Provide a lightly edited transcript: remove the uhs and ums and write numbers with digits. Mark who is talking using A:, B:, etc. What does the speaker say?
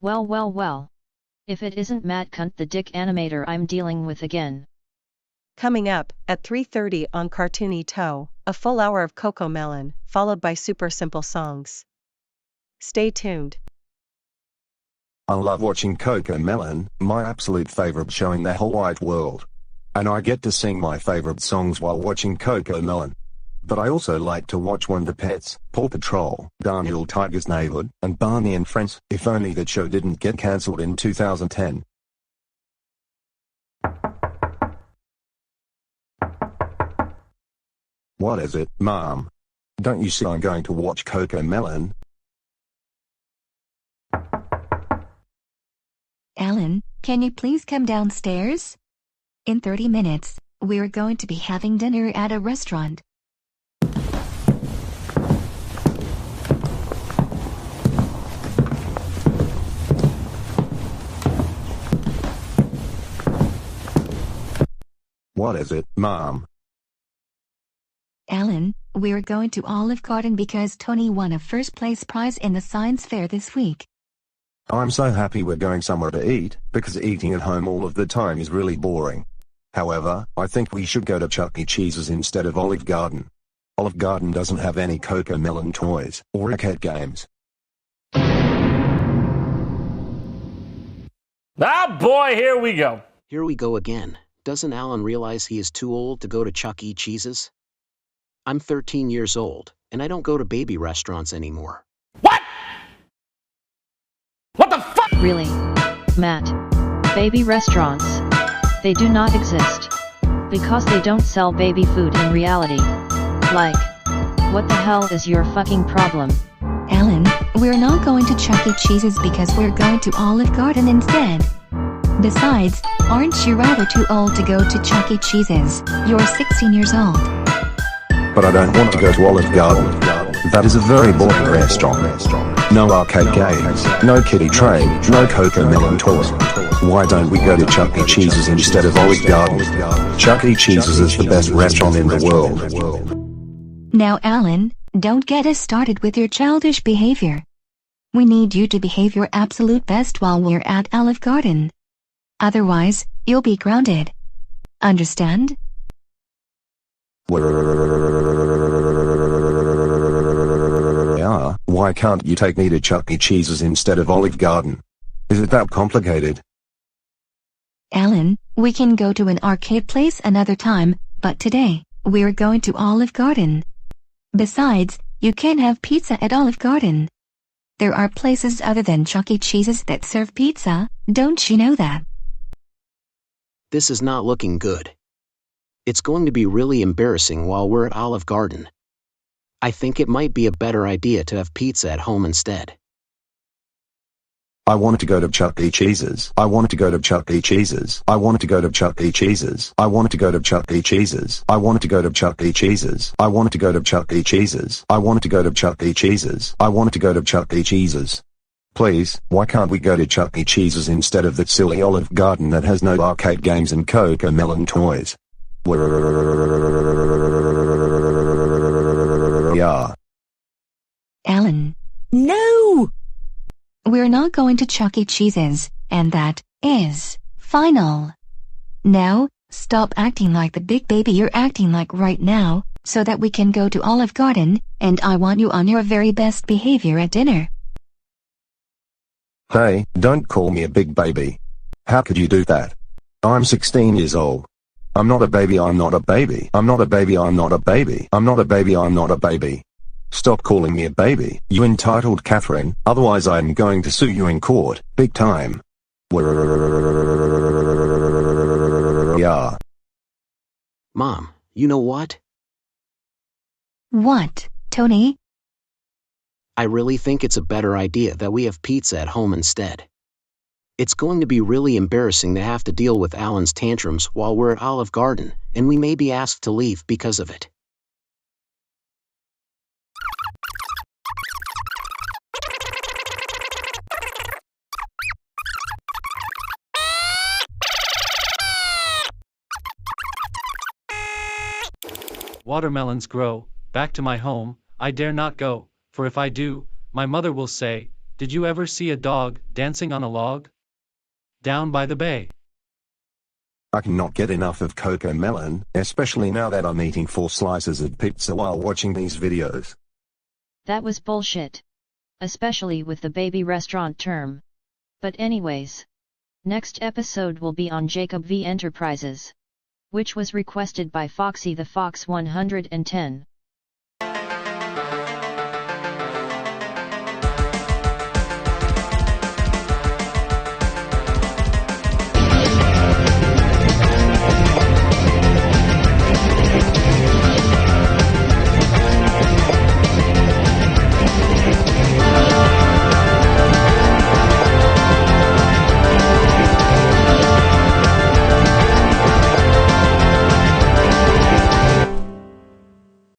A: Well well well. If it isn't Matt Cunt the dick animator I'm dealing with again.
B: Coming up, at 3:30 on Cartoony Toe, a full hour of CoComelon, followed by super simple songs. Stay tuned.
C: I love watching CoComelon, my absolute favorite show in the whole wide world. And I get to sing my favorite songs while watching CoComelon. But I also like to watch Wonder Pets, Paw Patrol, Daniel Tiger's Neighborhood, and Barney and Friends. If only that show didn't get cancelled in 2010. What is it, Mom? Don't you see I'm going to watch CoComelon?
D: Alan, can you please come downstairs? In 30 minutes, we're going to be having dinner at a restaurant.
C: What is it, Mom?
D: Alan, we're going to Olive Garden because Tony won a first place prize in the science fair this week.
C: I'm so happy we're going somewhere to eat, because eating at home all of the time is really boring. However, I think we should go to Chuck E. Cheese's instead of Olive Garden. Olive Garden doesn't have any CoComelon toys or arcade games.
E: Ah boy, here we go.
F: Here we go again. Doesn't Alan realize he is too old to go to Chuck E. Cheese's? I'm 13 years old, and I don't go to baby restaurants anymore.
E: What? What the fuck?
A: Really? Matt. Baby restaurants. They do not exist. Because they don't sell baby food in reality. Like. What the hell is your fucking problem?
D: Alan, we're not going to Chuck E. Cheese's because we're going to Olive Garden instead. Besides, aren't you rather too old to go to Chuck E. Cheese's? You're 16 years old.
C: But I don't want to go to Olive Garden. That is a very boring restaurant. No arcade games, no kiddie train, no CoComelon toys. Why don't we go to Chuck E. Cheese's instead of Olive Garden? Chuck E. Cheese's is the best restaurant in the world.
D: Now Alan, don't get us started with your childish behavior. We need you to behave your absolute best while we're at Olive Garden. Otherwise, you'll be grounded. Understand?
C: Yeah, why can't you take me to Chuck E. Cheese's instead of Olive Garden? Is it that complicated?
D: Alan, we can go to an arcade place another time, but today, we're going to Olive Garden. Besides, you can have pizza at Olive Garden. There are places other than Chuck E. Cheese's that serve pizza, don't you know that?
F: This is not looking good. It's going to be really embarrassing while we're at Olive Garden. I think it might be a better idea to have pizza at home instead.
C: I wanted to go to Chuck E. Cheese's. I wanted to go to Chuck E. Cheese's. I wanted to go to Chuck E. Cheese's. I wanted to go to Chuck E. Cheese's. I wanted to go to Chuck E. Cheese's. I wanted to go to Chuck E. Cheese's. I wanted to go to Chuck E. Cheese's. I wanted to go to Chuck E. Cheese's. Please, why can't we go to Chuck E. Cheese's instead of that silly Olive Garden that has no arcade games and CoComelon toys? Yeah.
D: Alan.
B: No!
D: We're not going to Chuck E. Cheese's, and that is final. Now, stop acting like the big baby you're acting like right now, so that we can go to Olive Garden, and I want you on your very best behavior at dinner.
C: Hey, don't call me a big baby. How could you do that? I'm 16 years old. I'm not a baby, I'm not a baby. I'm not a baby, I'm not a baby. I'm not a baby, I'm not a baby. Stop calling me a baby, you entitled Catherine, otherwise I'm going to sue you in court, big time. Yeah.
F: Mom, you know what?
D: What, Tony?
F: I really think it's a better idea that we have pizza at home instead. It's going to be really embarrassing to have to deal with Alan's tantrums while we're at Olive Garden, and we may be asked to leave because of it.
G: Watermelons grow, back to my home, I dare not go, for if I do, my mother will say, Did you ever see a dog dancing on a log? Down by the bay.
C: I cannot get enough of Coco Melon, especially now that I'm eating 4 slices of pizza while watching these videos.
A: That was bullshit. Especially with the baby restaurant term. But anyways. Next episode will be on Jacob V Enterprises. Which was requested by Foxy the Fox 110.